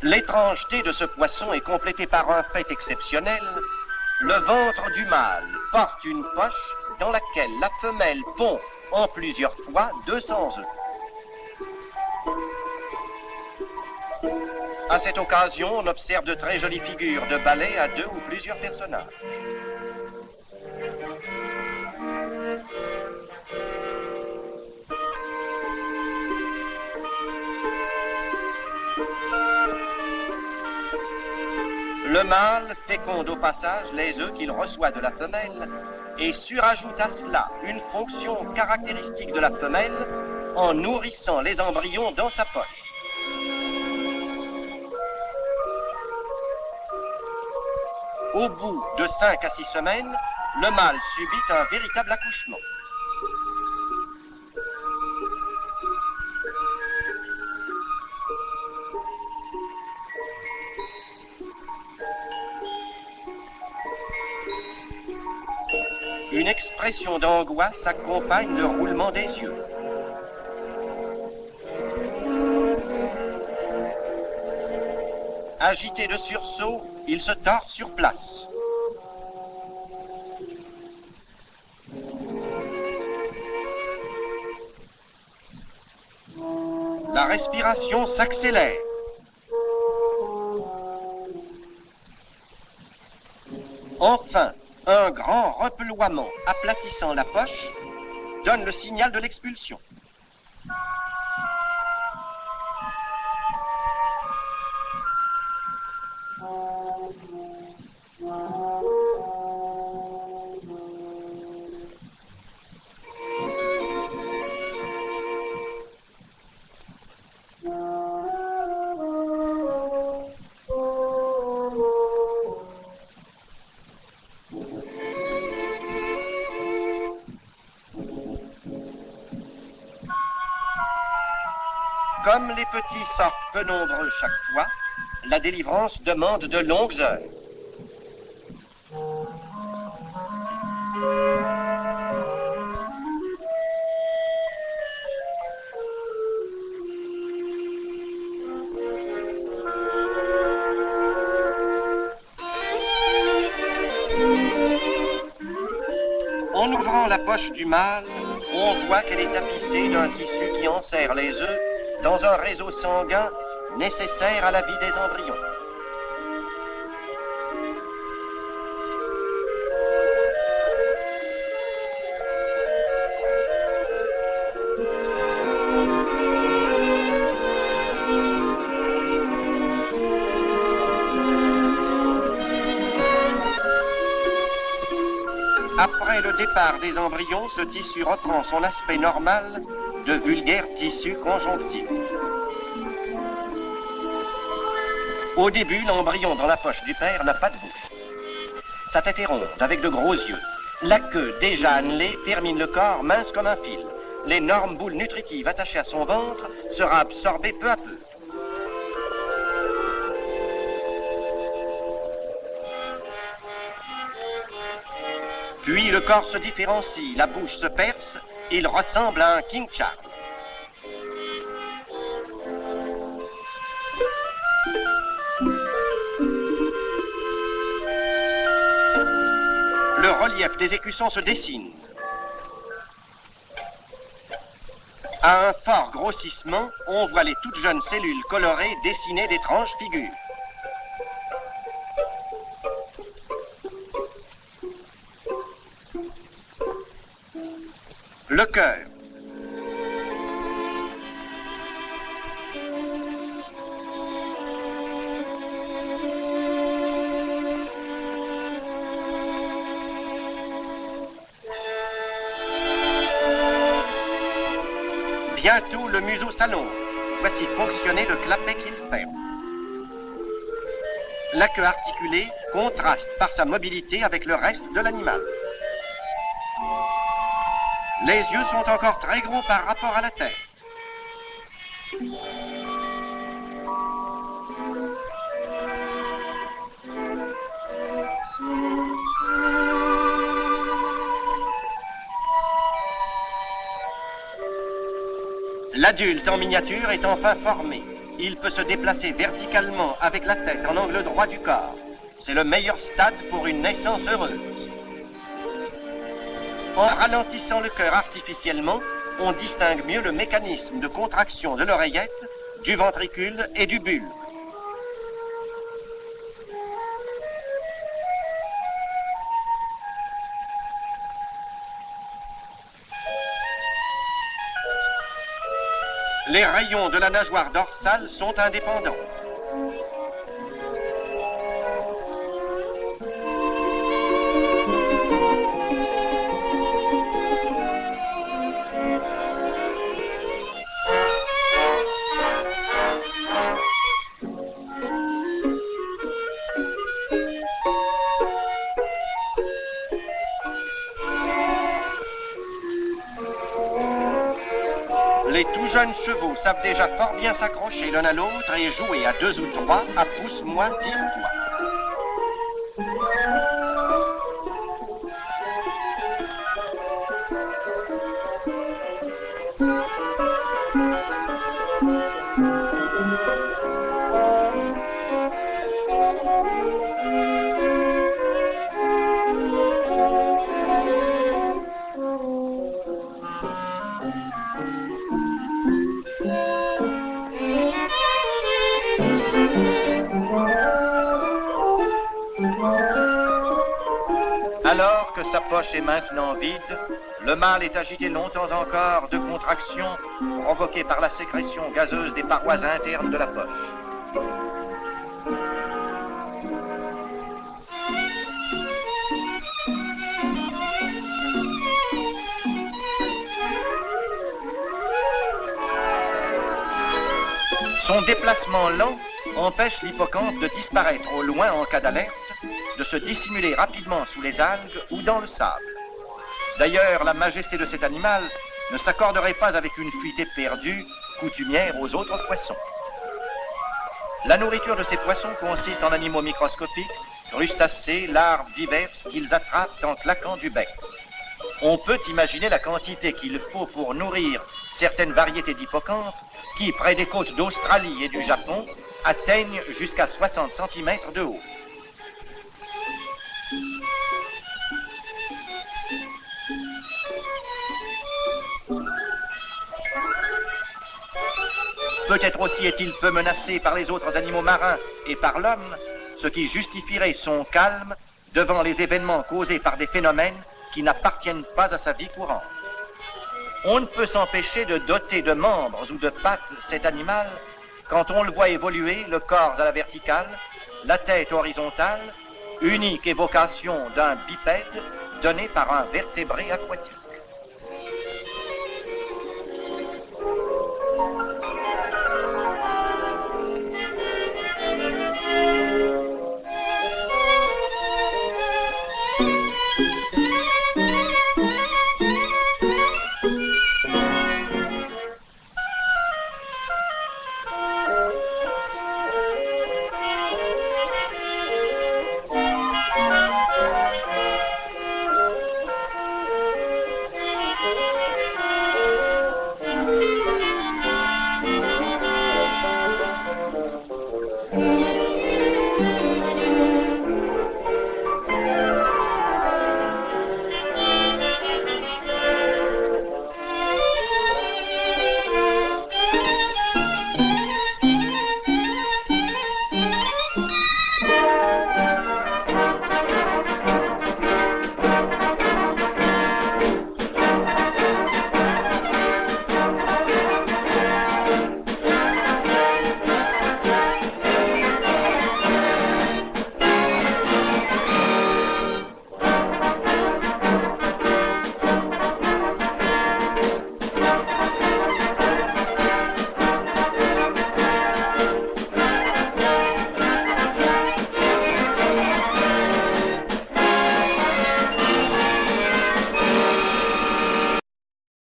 L'étrangeté de ce poisson est complétée par un fait exceptionnel. Le ventre du mâle porte une poche dans laquelle la femelle pond en plusieurs fois 200 œufs. À cette occasion, on observe de très jolies figures de ballet à 2 ou plusieurs personnages. Le mâle féconde au passage les œufs qu'il reçoit de la femelle et surajoute à cela une fonction caractéristique de la femelle en nourrissant les embryons dans sa poche. Au bout de 5 à 6 semaines, le mâle subit un véritable accouchement. Une expression d'angoisse accompagne le roulement des yeux. Agité de sursaut, il se tord sur place. La respiration s'accélère. Enfin, un grand reploiement aplatissant la poche donne le signal de l'expulsion. Comme les petits sortent peu nombreux chaque fois, la délivrance demande de longues heures. En ouvrant la poche du mâle, on voit qu'elle est tapissée d'un tissu qui enserre les œufs dans un réseau sanguin nécessaire à la vie des embryons. Après le départ des embryons, ce tissu reprend son aspect normal de vulgaire tissu conjonctif. Au début, l'embryon dans la poche du père n'a pas de bouche. Sa tête est ronde, avec de gros yeux. La queue, déjà annelée, termine le corps mince comme un fil. L'énorme boule nutritive attachée à son ventre sera absorbée peu à peu. Puis le corps se différencie, la bouche se perce, il ressemble à un King Charles. Le relief des écussons se dessine. À un fort grossissement, on voit les toutes jeunes cellules colorées dessiner d'étranges figures. Le cœur. Bientôt, le museau s'allonge. Voici fonctionner le clapet qu'il ferme. La queue articulée contraste par sa mobilité avec le reste de l'animal. Les yeux sont encore très gros par rapport à la tête. L'adulte en miniature est enfin formé. Il peut se déplacer verticalement avec la tête en angle droit du corps. C'est le meilleur stade pour une naissance heureuse. En ralentissant le cœur artificiellement, on distingue mieux le mécanisme de contraction de l'oreillette, du ventricule et du bulbe. Les rayons de la nageoire dorsale sont indépendants. Les tout jeunes chevaux savent déjà fort bien s'accrocher l'un à l'autre et jouer à 2 ou 3 à pousse-moi, tire-toi. Alors que sa poche est maintenant vide, le mâle est agité longtemps encore de contractions provoquées par la sécrétion gazeuse des parois internes de la poche. Son déplacement lent empêche l'hippocampe de disparaître au loin en cas d'alerte, de se dissimuler rapidement sous les algues ou dans le sable. D'ailleurs, la majesté de cet animal ne s'accorderait pas avec une fuite éperdue, coutumière aux autres poissons. La nourriture de ces poissons consiste en animaux microscopiques, crustacés, larves diverses qu'ils attrapent en claquant du bec. On peut imaginer la quantité qu'il faut pour nourrir certaines variétés d'hippocampes qui, près des côtes d'Australie et du Japon, atteignent jusqu'à 60 cm de haut. Peut-être aussi est-il peu menacé par les autres animaux marins et par l'homme, ce qui justifierait son calme devant les événements causés par des phénomènes qui n'appartiennent pas à sa vie courante. On ne peut s'empêcher de doter de membres ou de pattes cet animal quand on le voit évoluer, le corps à la verticale, la tête horizontale, unique évocation d'un bipède donné par un vertébré aquatique.